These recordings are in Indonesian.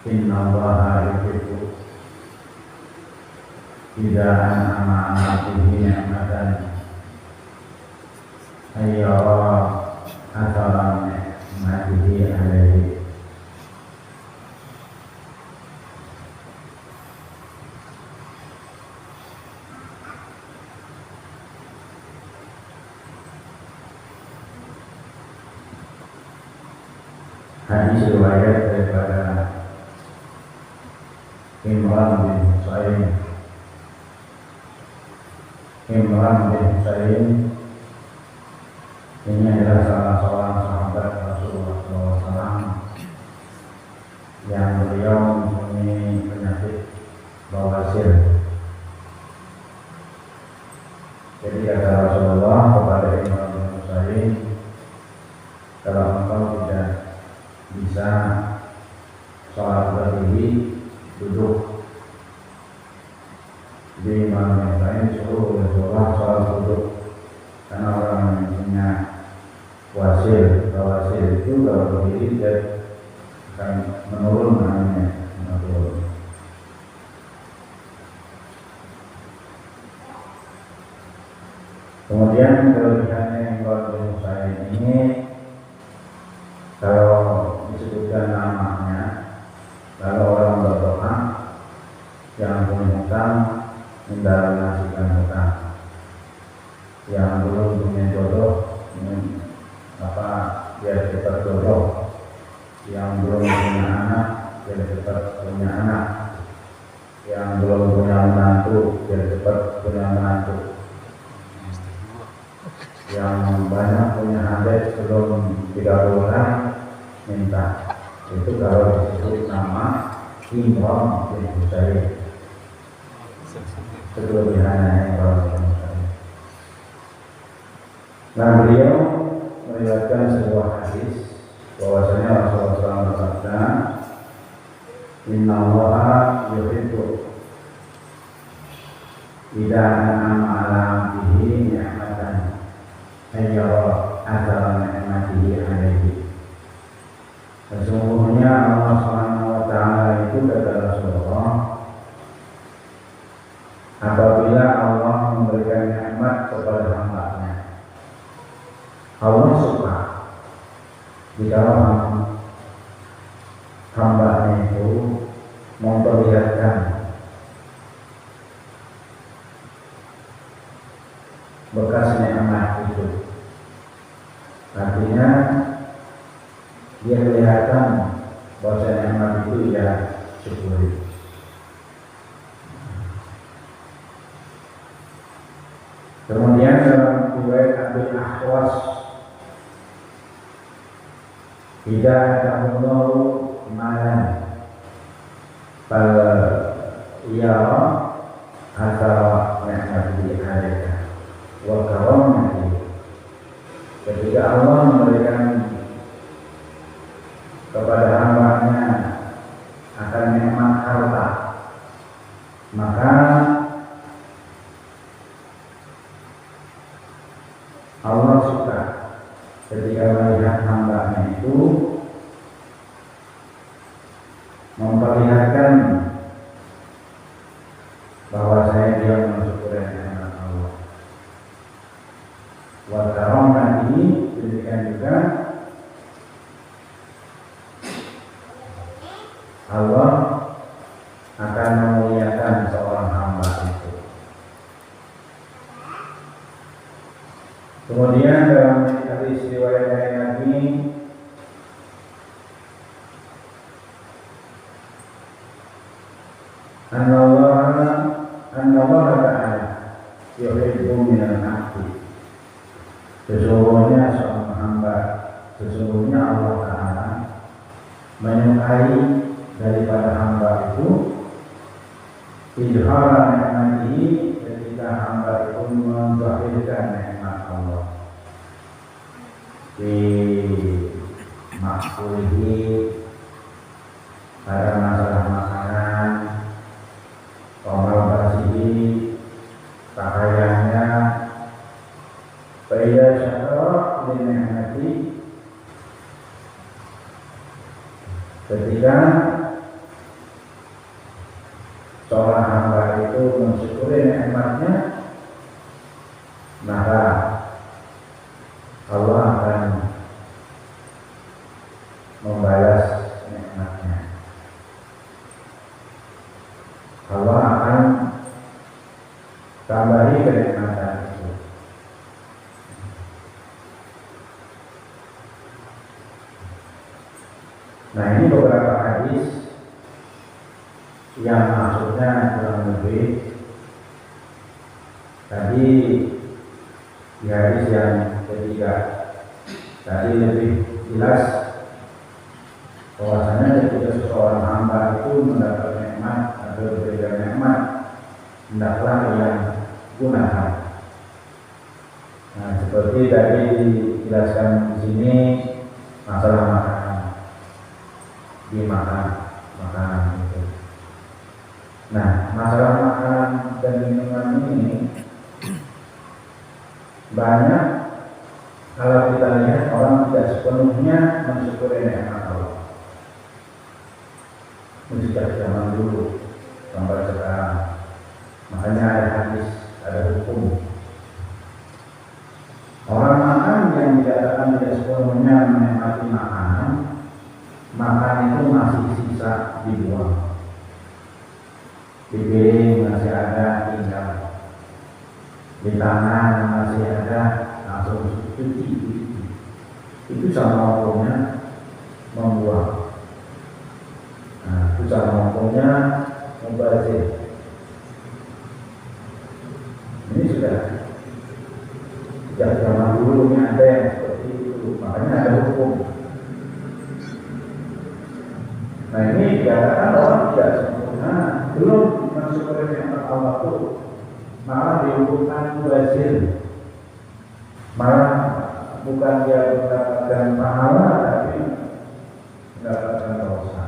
Innallaha yuhibbu idza an'ama 'ala 'abdihi ni'matan ayyara athara ni'matihi 'alaihi. Hadis riwayat daripada Imran bin Husain. Imran bin Husain ini adalah salah seorang sahabat Rasulullah SAW yang beliau mempunyai penyakit bawasir. Jadi kata Rasulullah kepada Imran bin Husain, kalau engkau tidak bisa sholat berdiri, duduk. Jadi Imam yang lain suruh Rasulullah sholat duduk, karena orang yang punya bawasir itu kalau berdiri dia akan menurun namanya, menurun. Kemudian kelebihannya yang luar biasa ini, kalau disebutkan namanya, lalu orang berdoa yang punya hutang minta lunasikan hutang, yang belum punya jodoh biar cepat jodoh, yang belum punya anak biar cepat punya anak, yang belum punya menantu biar cepat punya menantu, yang banyak punya adik sebelum 3 bulan minta. Itu kalau disebut nama Imran bin Husain. Kelebihannya Imran bin Husain. Nah, beliau meriwayatkan sebuah hadis bahwasanya Rasulullah SAW bersabda, Innallaha yuhibbu idza an'ama 'ala 'abdihi ni'matan ayyara athara ni'matihi 'alaihi. Sesungguhnya Allah SWT itu, kata Rasulullah, apabila Allah memberikan nikmat kepada hamba-Nya, Allah suka jika hamba-Nya itu memperlihatkan bekas nikmat itu. Artinya dia kelihatan bahwa nikmat itu ia syukuri. Kemudian dalam riwayat Abi Ahwas, tidak tahullahu malan fal yara asara ni'matihi 'alaika wa karamatihi. Ketika Allah memberikan kepada hamba-Nya akan nikmat harta, maka Allah suka ketika melihat hamba-Nya itu memperlihatkan bahwa dia mensyukuri nikmat Allah. Wa karamatihi, demikian juga Allah akan memuliakan seorang hamba itu. Kemudian dalam hadis riwayat lain lagi, An-Nawaha ta'ala yuhibbu minal 'abdi. Sesungguhnya seorang hamba, sesungguhnya Allah Ta'ala menyukai daripada hamba itu izhara ni'matihi, ketika hamba itu menzahirkan nikmat Allah di maksulihi pada masalah makanan, pengobatihi, pakaiannya, Faidah syakara linikmati, ketika seorang hamba itu mensyukuri nikmatnya, maka Allah akan membalas nikmatnya. Allah akan tambahi kenikmatan itu. Nah, ini beberapa hadis yang maksudnya kurang lebih tadi di hadis yang ketiga tadi lebih jelas bahwasanya ketika seseorang hamba itu mendapat nikmat atau berbeda nikmat, hendaklah yang gunakan. Nah, seperti tadi dijelaskan di sini masalah makanan, dimakan makanan itu. Nah, masalah makanan dan minuman ini banyak kalau kita lihat orang tidak sepenuhnya mensyukuri nikmat Allah. Sejak zaman dulu sampai sekarang, makanya ada hadis, ada hukum. Orang makan yang dikatakan tidak sepenuhnya menikmati makanan, makan itu masih sisa dibuang. Di piring masih ada, tinggal. Di tangan masih ada, langsung cuci. Itu sama hukumnya membuang. Nah, itu sama hukumnya mubazir. Ini sudah sejak zaman dulu ada yang seperti itu, makanya ada hukum. Nah, ini dikatakan orang tidak sempurna, belum mensyukuri nikmat Allah itu, malah dihukumkan mubazir. Malah bukan dia mendapatkan pahala, tapi mendapatkan dosa.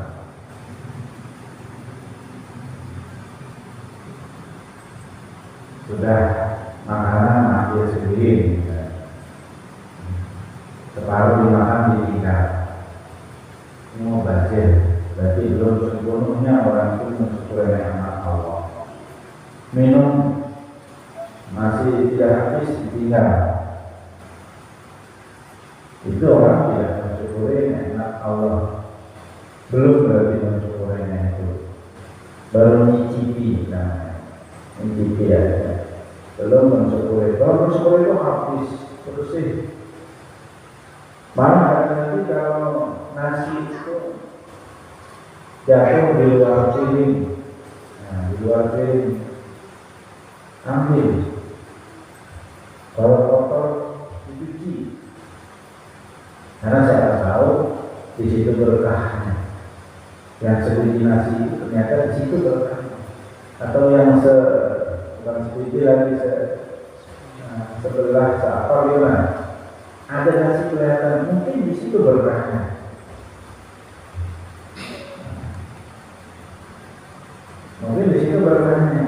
Sudah makanan ambil sendiri, separuh dimakan ditinggal. Ini mubazir, berarti belum sepenuhnya orang itu mensyukuri nikmat Allah. Minum masih tidak habis ditinggal, itu orang tidak mensyukuri nikmat Allah. Belum berarti mensyukurinya itu, baru mencicipi, mencicipi aja. Belum mensyukuri. Kalau mensyukuri itu habis bersih. Malah nanti kalau nasi itu jatuh di luar piring, nah, di luar piring ambil. Kalau kotor dicuci. Karena saya tahu di situ berkahnya. Yang sebiji nasi itu ternyata di situ berkahnya. Atau yang bukan sebiji lagi sebelah apa gimana? Ada nasi kelihatan, mungkin di situ berkahnya. Mungkin di situ berkahnya.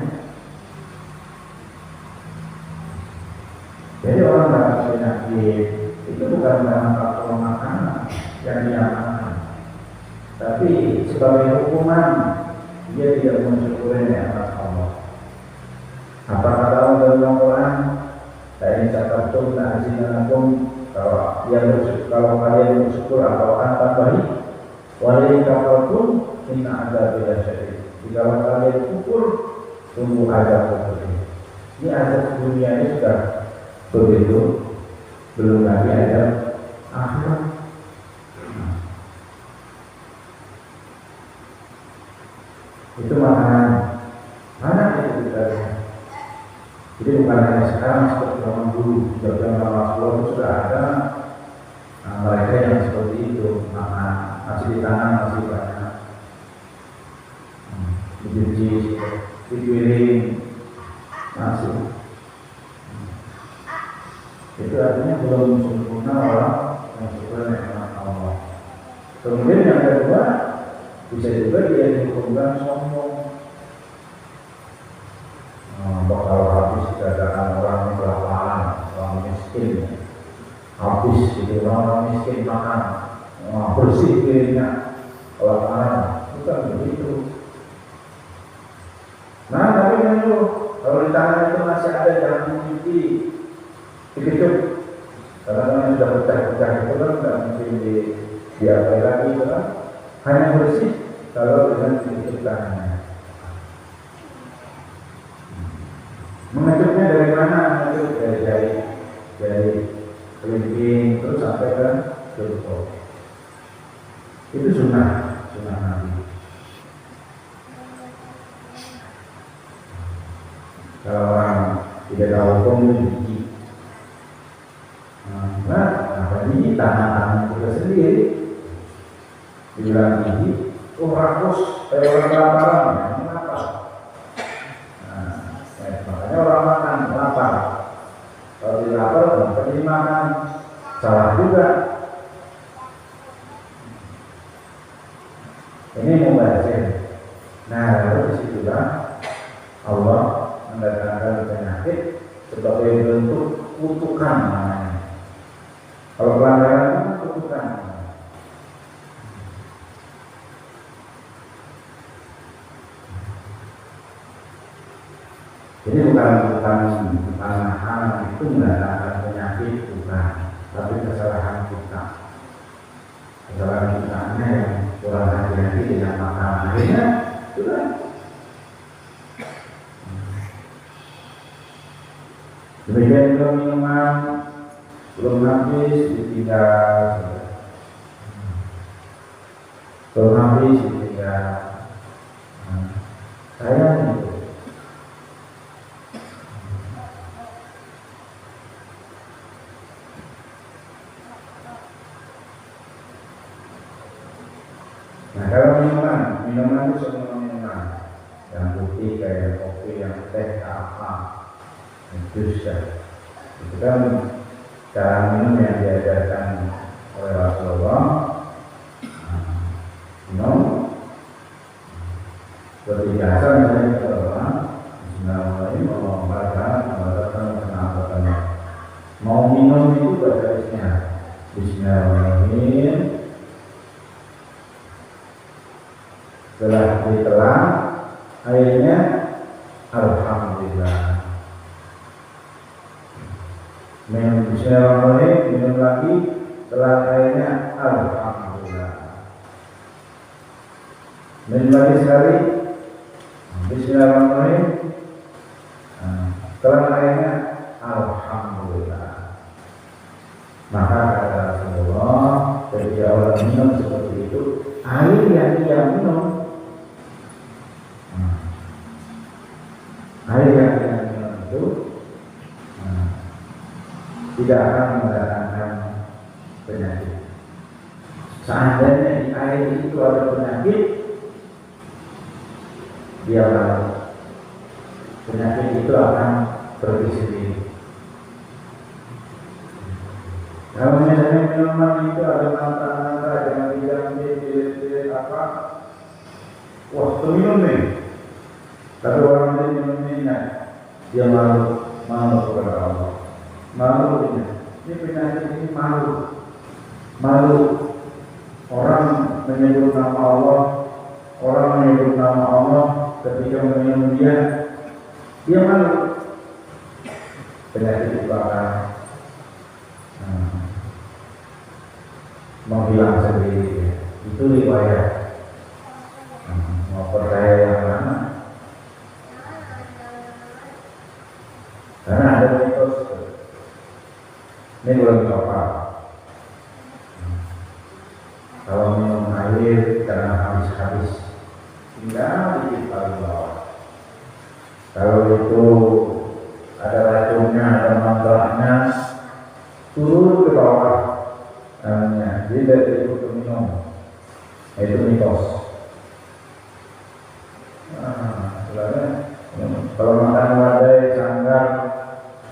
Jadi orang dapat penyakit itu bukan karena faktor makanan yang dia makan, tapi sebagai hukuman dia tidak mensyukuri nikmat Allah. Apa kata Allah dalam Al-Quran? Saya catatkan ta'zinakum, kalau kalian bersyukur atau akan tambahi, walai kafartum inna adzabi lasyadid. Jika kalian syukur, tunggu azab seperti ini. Azab dunia ini sudah begitu, belum lagi azab akhirat. Itu makanan mana itu kita lihat. Jadi bukan hanya sekarang seperti zaman dulu, zaman Rasulullah itu sudah ada mereka yang seperti itu, makan masih di tangan masih banyak, dicuci, dipiring masih. Itu artinya belum sempurna orang yang suka nikmat Allah. Kemudian yang kedua, bisa juga dia dihukumkan sombong. Bakal habis keadaan orang yang kelaparan, orang miskin, habis itu orang miskin makan, bersih piringnya, kelaparan, bukan begitu. Nah, tapi menyuruh kalau di tangan itu masih ada jangan mencuci, dikecup. Karena yang sudah pecah-pecah itu kan nggak mungkin diapain lagi itu kan. Hanya bersih kalau dengan dikecup tangannya. Mengecupnya dari mana? Mengecup dari kelingking terus sampai ke lutut. Itu sunnah Nabi. Kalau orang tidak tahu hukum itu gigi. Nah, apa gigi? Tangan kita sendiri. Bilang gigi, rakus kayak orang kelaparan. Kenapa? Makanya orang makan lapar. Kalau tidak lapar, tidak dimakan. Salah juga. Ini mubazir. Nah, lalu disitulah Allah mendatangkan penyakit sebagai bentuk kutukan namanya. Kalau pelanggaran itu kutukan. Jadi bukan hal itu mendatangkan penyakit bukan, tapi kesalahan kita. Kesalahan kitanya yang kurang hati-hati dengan makanan akhirnya sudah. Demikian juga minuman belum habis ditinggal, belum habis ditinggal. Sayang itu. Nah, kalau minuman itu semua minuman yang putih kayak kopi, yang teh, apa, jus ya. Itu kan cara minum yang diajarkan oleh Rasulullah. Minum seperti biasa misalnya kita orang Bismillahirrahmanirrahim. Mau minum itu baca Bismillahirrahmanirrahim. Setelah ditelan airnya, alhamdulillah. Minum Bismillahirrahmanirrahim, minum lagi, telan airnya, alhamdulillah. Minum lagi sekali, Bismillahirrahmanirrahim, telan airnya, alhamdulillah. Maka kata Rasulullah, ketika orang minum seperti itu, air yang dia minum, itu tidak akan mendatangkan penyakit. Seandainya di air itu ada penyakit, dia penyakit itu akan pergi sendiri. Kalau misalnya minuman itu ada mata-mata jangan diambil apa, wah minum nih. Tapi orang lain minum minyak, dia malu kepada Allah. Malu ini penyakit ini malu. Orang menyebut nama Allah, orang menyebut nama Allah ketika meminum dia malu. Penyakit itu akan menghilang sendiri. Itu riwayat. Mau percaya yang mana? Karena ada mitos. Ini belum apa. Kalau minum air jangan habis-habis, tinggal dikit paling bawah. Kalau itu ada racunnya, ada manfaatnya, turun ke bawah. Namanya, dia tidak ikut minum. Itu mitos. Kalau makan wadai, sanggar,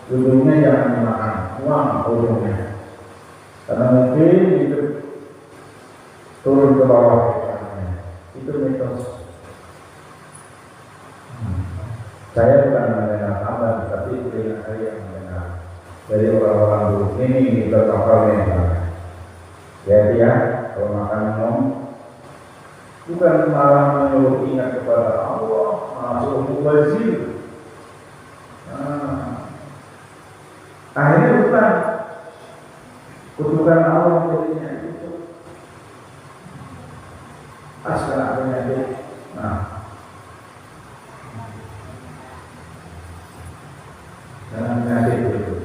ujungnya jangan dimakan, buang ujungnya. Karena mungkin itu turun ke bawah. Itu mitos. Saya bukan mendengar kabar, tapi telinga saya yang mendengar dari orang-orang dulu. Ini berkapalnya. Jadi ya, kalau makan minum bukan malah menyuruh ingat kepada Allah, masuk mubazir. Akhirnya bukan kutukan Allah jadinya itu asal penyakit. Dalam penyakit itu,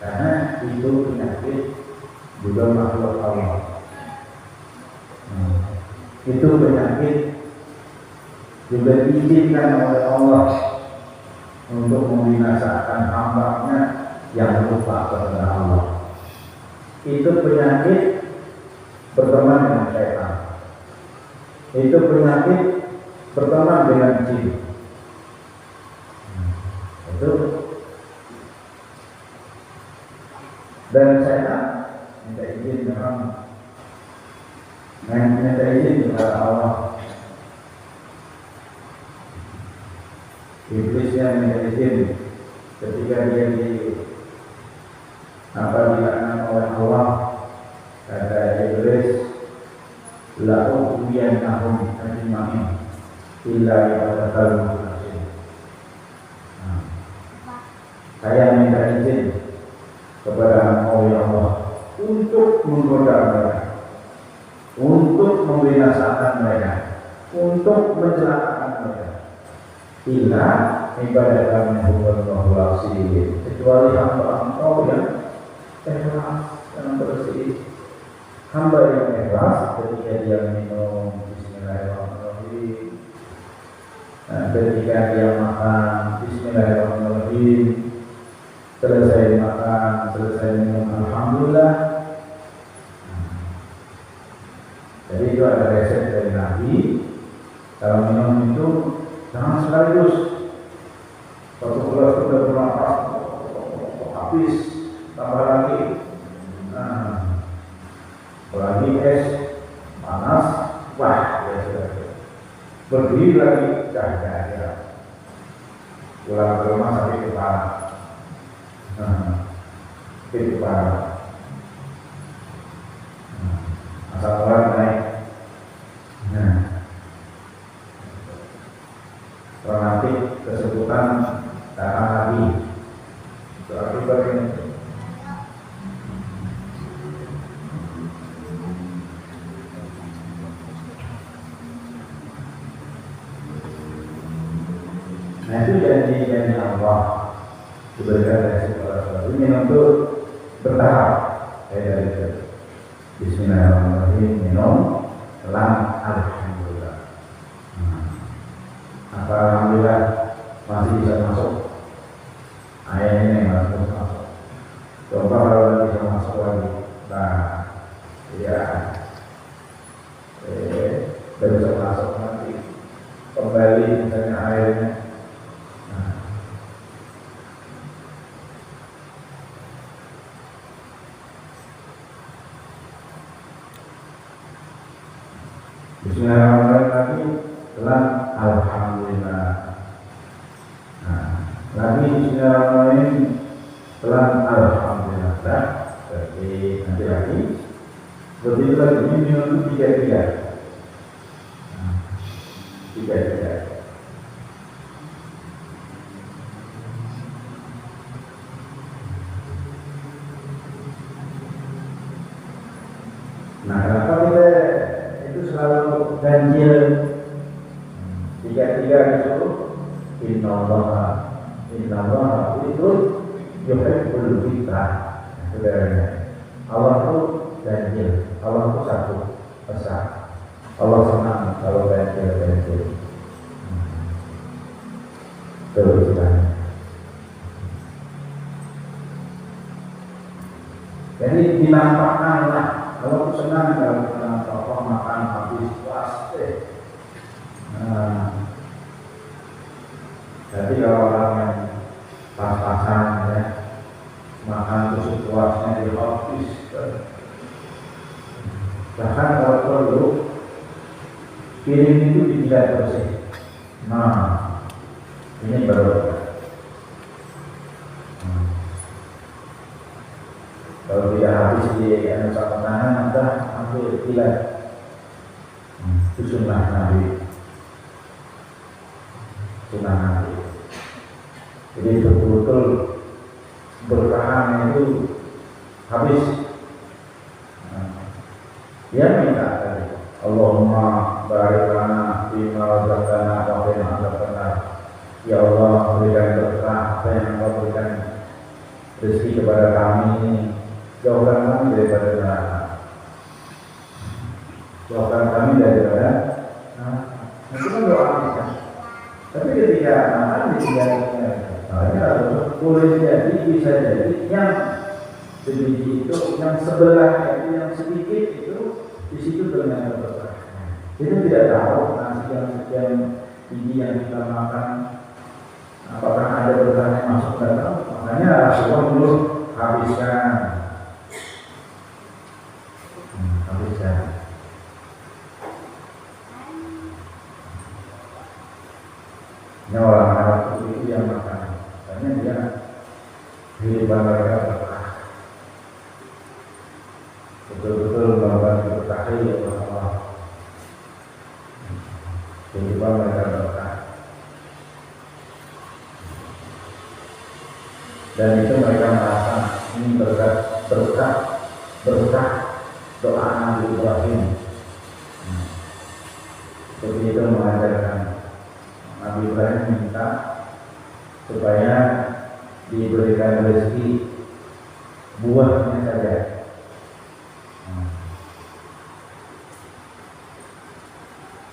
karena itu penyakit juga makhluk Allah. Itu penyakit juga diizinkan oleh Allah untuk membinasakan hamba-Nya yang lupa kepada Allah. Itu penyakit berteman dengan syaitan. Itu penyakit berteman dengan jin. Itu dan syaitan minta izin memang minta izin kepada Allah. Iblisnya minta izin ketika dia dilaknat oleh Allah. Kata Iblis, la ughwiyannahum ajma'in illa ibadakal mukhlasin. Saya minta izin kepada Allah untuk menggoda mereka, untuk membinasakan mereka, untuk mencelakakan mereka. Illa ibadah kami hubungan mukhlasin, kecuali hamba Engkau yang ikhlas dan bersih. Hamba yang ikhlas ketika dia minum Bismillahirrahmanirrahim, ketika dia makan Bismillahirrahmanirrahim, selesai makan, selesai minum Alhamdulillah. Jadi itu ada resep dari Nabi. Kalau minum itu jangan sekaligus satu gelas sudah bernapas habis, tambah lagi. Apalagi es panas, wah ya sudah berdiri lagi, dah. Pulang ke rumah sampai kepala. Itu parah. Asal orang naik. Nanti kesebutan datang lagi. Itu akibatnya. Nah itu janji Allah. Sebenarnya ini untuk bertahap. Saya dari itu. Bismillahirrahmanirrahim. Minum, selang, alhamdulillah. Apa alhamdulillah masih bisa masuk. Ayat ini masih bisa masuk. Coba kalau bisa masuk lagi. Nah, ya, bisa masuk nanti. Kembali misalnya airnya. Bismillahirrahmanirrahim. Selang alhamdulillah. Lagi Bismillahirrahmanirrahim. Selang alhamdulillah. Jadi nanti lagi. Begitu lagi minum tiga. Tiga. Nah, kenapa kita itu selalu ganjil tiga disuruh innallaha itu yuhibbul fitrah. Saudaranya, Allah itu ganjil, Allah itu satu pesan. Allah senang kalau ganjil. Terus jadi dinampakkanlah. Kalau aku senang kalau tokoh makan habis puas. Jadi kalau orang yang pas-pasan ya, makan terus puasnya habis. Bahkan kalau perlu piring itu tidak bersih. Nah, ini baru. Kalau tidak habis di satu tangan, maka ambil pilat. Itu sunnah Nabi. sunnah Nabi. Jadi betul-betul bertahan itu habis. Dia minta tadi, Allahumma barik lana fima razaqtana wa qina adzabannar. Ya Allah, berikan berkah apa yang Engkau berikan rezeki kepada kami ini, jauhkan kami daripada neraka. Jauhkan kami daripada neraka. Itu kan doa kita. Tapi ketika makan ditinggalkan, boleh jadi, bisa jadi yang sebiji itu, yang sebelah itu, yang sedikit itu, di situ ternyata berkah. Kita tidak tahu nasi yang sekian biji yang kita makan apakah ada berkah yang masuk ke dalam. Makanya Rasulullah dulu habiskan. Ini orang Arab itu yang makan, karena dia kehidupan mereka berkah, betul-betul melakukan berkah ya Allah. Kehidupan mereka berkah, dan itu mereka merasa ini berkah doa Nabi Ibrahim. Seperti itu mengajarkan. Nabi Ibrahim minta supaya diberikan rezeki buahnya saja.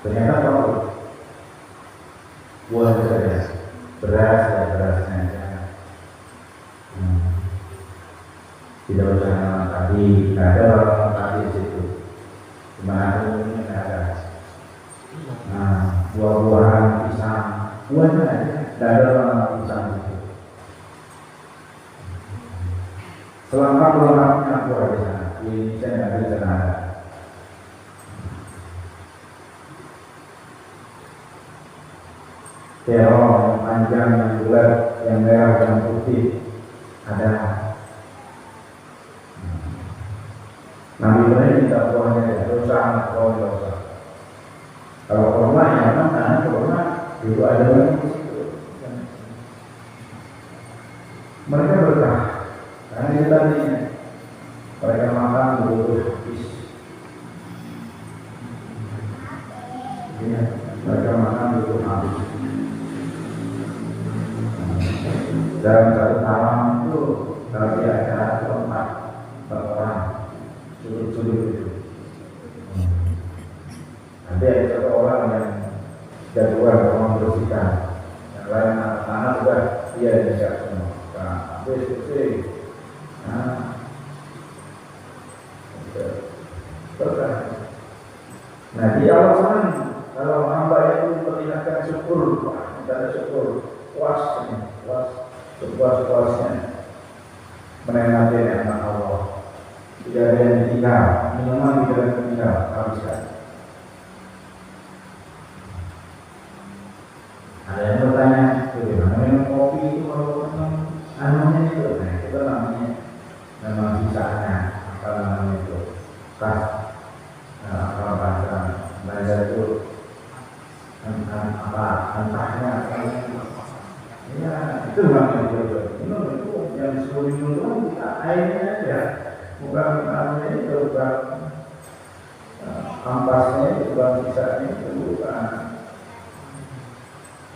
Ternyata apa? Buahnya saja, beras ya berasnya saja. Tidak usah nama tadi, tidak ada orang tadi di situ. Dimana ini ada. Buah-buahan pisang, buahnya aja, tidak ada orang pisang itu. Selengkap-lengkapnya buah di sana. Di Indonesia tidak bisa ada. Terong yang panjang, yang bulat, yang merah, yang putih ada. Nabi Ibrahim minta buahnya ya, dosa, dosa. Kalau korma ya kan, karena korma itu ada lagi di situ. Mereka berkah, karena itu tadi mereka makan betul-betul habis. Ya, mereka makan betul habis. Dalam satu malam itu kalau ada tempat berorang sudut-sudut itu. Nanti ada satu orang yang jagoan membersihkan, yang lain anak-anak sudah dia yang siap semua. Nah, habis bersih. Berkah. Nah, di awal senang kalau hamba itu memperlihatkan syukur, ada syukur, puas, sepuas-puasnya menikmati nikmat Allah. Tidak ada yang ditinggal, minuman tidak ada yang ditinggal, habiskan. Ada yang bertanya, bagaimana minum kopi itu kalau anunya itu? Nah, itu namanya nama sisanya, apa namanya itu? Apa bahasa Belanda itu entahnya ya itu namanya minum itu yang 10 minum kita airnya aja, bukan namanya itu, bukan ampasnya itu, bukan sisanya itu, bukan.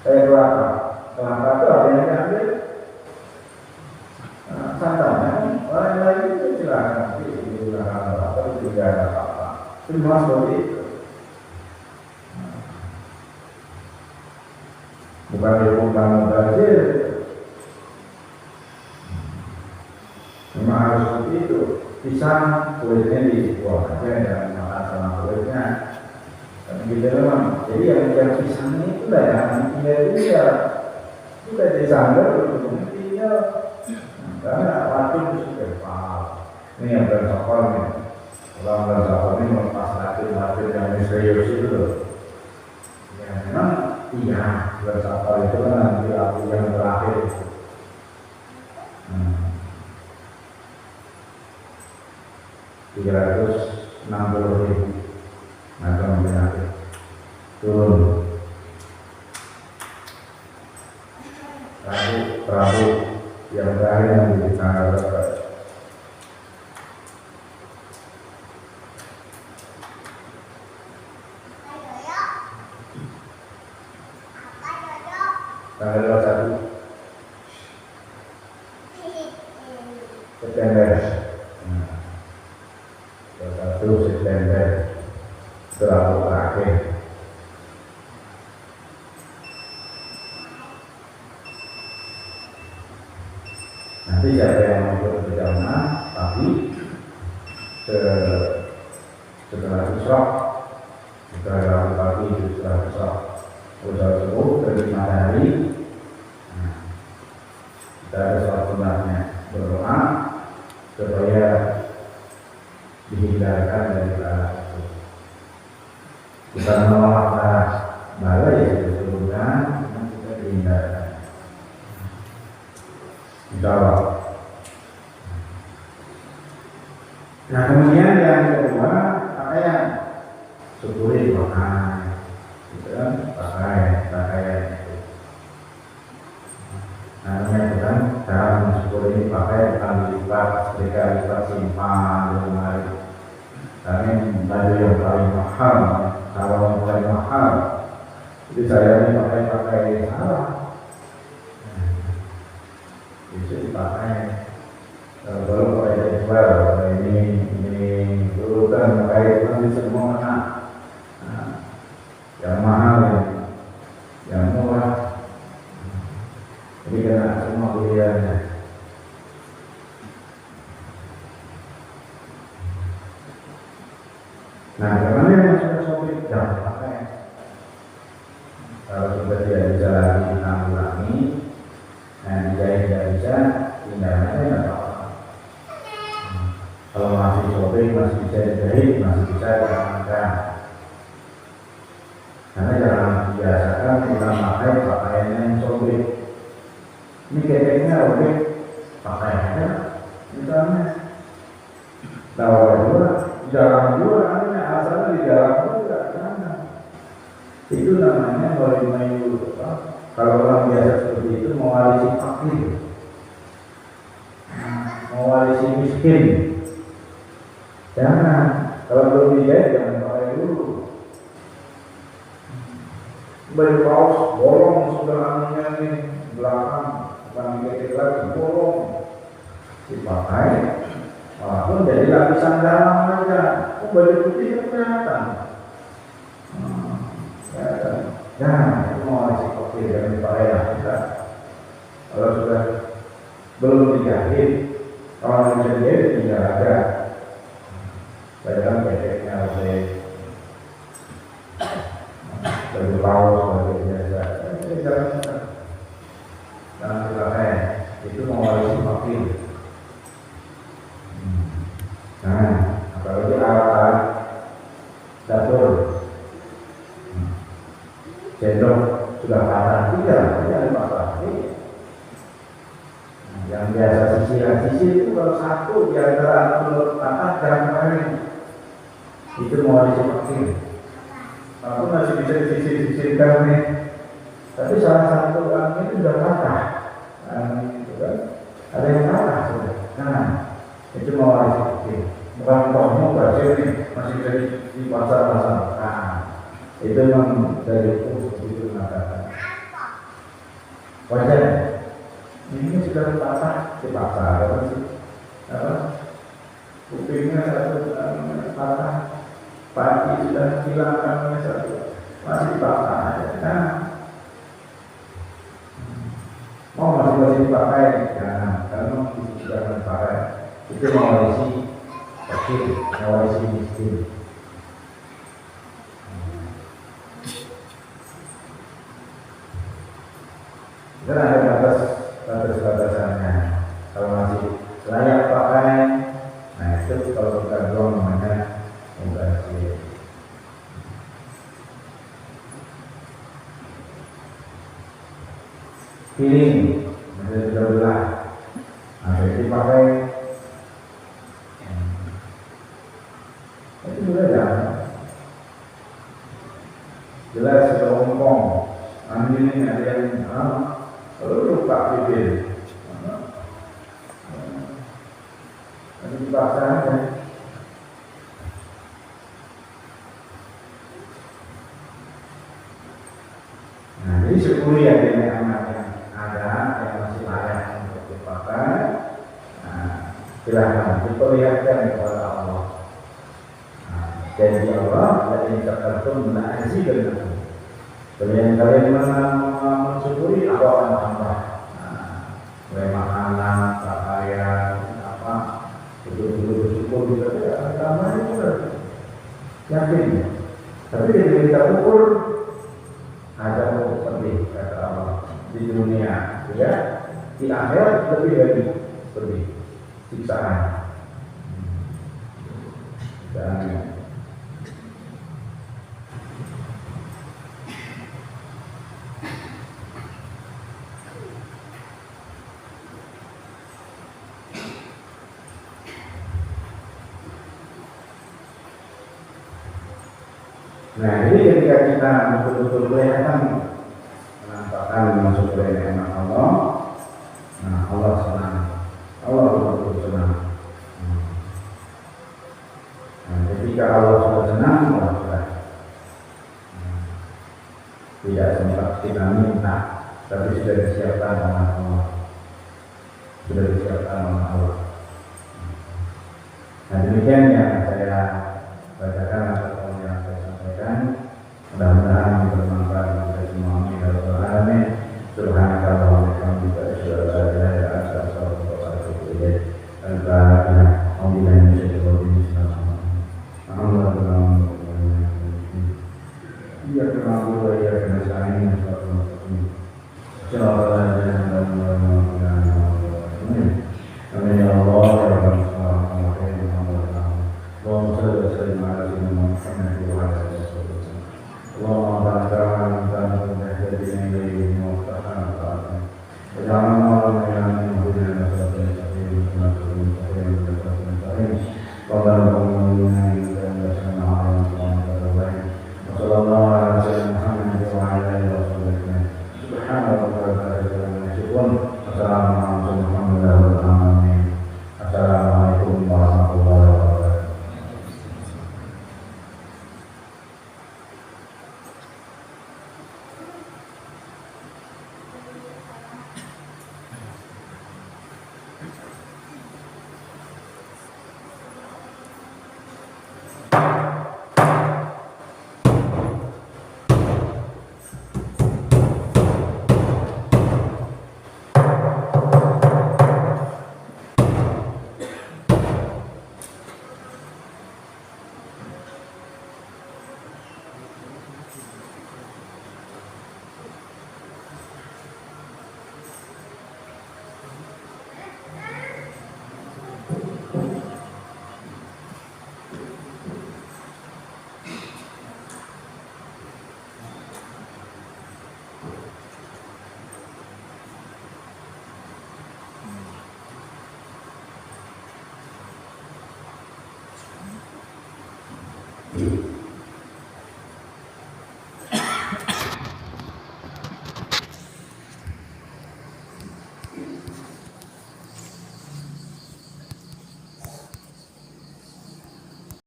Kelapa itu ada yang diambil santannya, orang lain itu silakan apa itu tidak ada apa-apa. Semua seperti itu. Bukan dihukum mubazir. Memang harus seperti itu. Pisang kulitnya dibuang aja, jangan makan sama kulitnya. Gitu memang. Jadi yang pisang itu lah yang dia sudah disanggar untuk dia. Karena racun itu sudah paham. Ini yang bersokol nih. Kalau bersokol ini melepas racun yang misterius itu loh. Ya memang iya bersokol itu kan nanti aku yang terakhir. 360.000 macam penyakit turun. Rabu yang terakhir di tanggal berapa? Tanggal 21 September. 21 September Rabu terakhir. Nanti siapa yang mau ikut perjalanan pagi setelah isyraq, setelah Rabu pagi setelah isyraq, usaha subuh ke matahari. Kita ada sholat sunnahnya, berdoa supaya dihindarkan dari bala itu. Kita menolak bala ya keturunan, kita dihindarkan. Insyaallah. Nah kemudian yang kedua pakaian, syukuri makan, gitu kan? Pakaian itu. Namanya bukan cara mensyukuri pakai bukan lipat, mereka lipat simpan di lemari. Kami baju yang paling mahal, kalau yang paling mahal, jadi saya ini pakai salah. Bisa dipakai. Kalau pakai jual, ini dulu kan pakai itu semua mana? Yang mahal, yang murah. Jadi kena semua pilihannya. Nah, karena yang sudah sobek jangan pakai. Kalau sudah tidak bisa lagi ditanggulangi, nah dia tidak bisa, tinggalnya tidak apa-apa. Kalau masih sobek, masih bisa dijahit, masih bisa diamankan. Karena jangan dibiasakan kita pakai pakaiannya yang sobek. Ini keteknya robek, pakai aja, misalnya. Tahu juga, jarang juga, asalnya di dalam juga, jangan. Itu namanya walimayu. Kalau orang biasa seperti itu mewarisi fakir, mewarisi miskin. Jangan, kalau belum dijahit jangan pakai dulu. Baju kaos bolong sudah anunya nih belakang. Bukan diketik lagi, bolong dipakai, walaupun jadi lapisan dalam aja. Baju putih kan kelihatan. Jangan, itu mau isi kopi dan dipakai lah kita. Kalau sudah belum dijahit, kalau bisa dijahit tinggal aja. Bayang keteknya oleh baju kaos sebagai biasa. Jangan dipakai, itu mewarisi fakir. Nah, apalagi alat dapur, sendok sudah patah, tidak dipakai. Yang biasa sisir itu kalau satu di antara mulut patah jangan pakai. Itu mewarisi fakir. Aku masih bisa disisir-sisirkan nih. Tapi salah satu orangnya itu sudah patah, gitu kan? Ada yang patah sudah. Nah, itu mewarisi fakir. Bukan tohmu berhasil nih, masih jadi di pasar-pasar. Nah, itu memang dari itu mengatakan. Wajar. Ini sudah patah di pasar, apa sih? Kupingnya satu patah, pagi sudah hilang kamera satu, masih patah aja. Nah, mau masih dipakai, jangan. Kalau sudah dipakai, itu mewarisi fakir, mewarisi miskin. Dan ada batas-batasannya. Kalau masih layak pakai, nah itu kalau kita belum namanya mubazir. Piring menjadi belah, nah itu dipakai. Itu juga jangan. Jelas sudah ompong, ambil ini ada yang lupa bibir. Nanti dipaksa aja. Nah, jadi syukuri ya nikmat yang ada, yang masih layak untuk dipakai. Nah, silahkan diperlihatkan kepada Allah. Nah, janji Allah, dan tertentu menasih dengan kalian mensyukuri Allah akan tambah. Mulai makanan, pakaian, apa, betul-betul bersyukur juga ya, tambah itu yakin. Tapi ketika kita ukur ada pedih kata Allah di dunia, ya, di akhirat lebih lagi pedih, siksaan. Dan nah, jadi ketika kita betul-betul kelihatan menampakkan masuk ke nikmat Allah, nah Allah senang, Allah betul-betul senang. Nah, ketika Allah sudah senang, Allah sudah tidak sempat kita minta, tapi sudah disiapkan oleh Allah, sudah disiapkan oleh Allah. Nah, demikian yang saya bacakan atau yang saya sampaikan. Mudah-mudahan bermanfaat bagi semua amin. Subhanallah wa bihamdihi asyhadu an la ilaha illa anta astaghfiruka wa atubu ilaik. Al-Fatihah. Alhamdulillah ya kenal ya kenal saya amin ya Allah ya Rabbal alamin. Allahumma shalli wa sallim ala sayyidina Muhammad wa ala alihi wa sahbihi. Allahumma barik ala Muhammad wa ala alihi wa sahbihi. Jangan malam yang kemudian masalah ini pada pengumuman dan bersama Allah SWT. Wassalamualaikum warahmatullahi wabarakatuh. Subhanallah wa bihamdihi. Assalamualaikum warahmatullahi wabarakatuh. Thank you.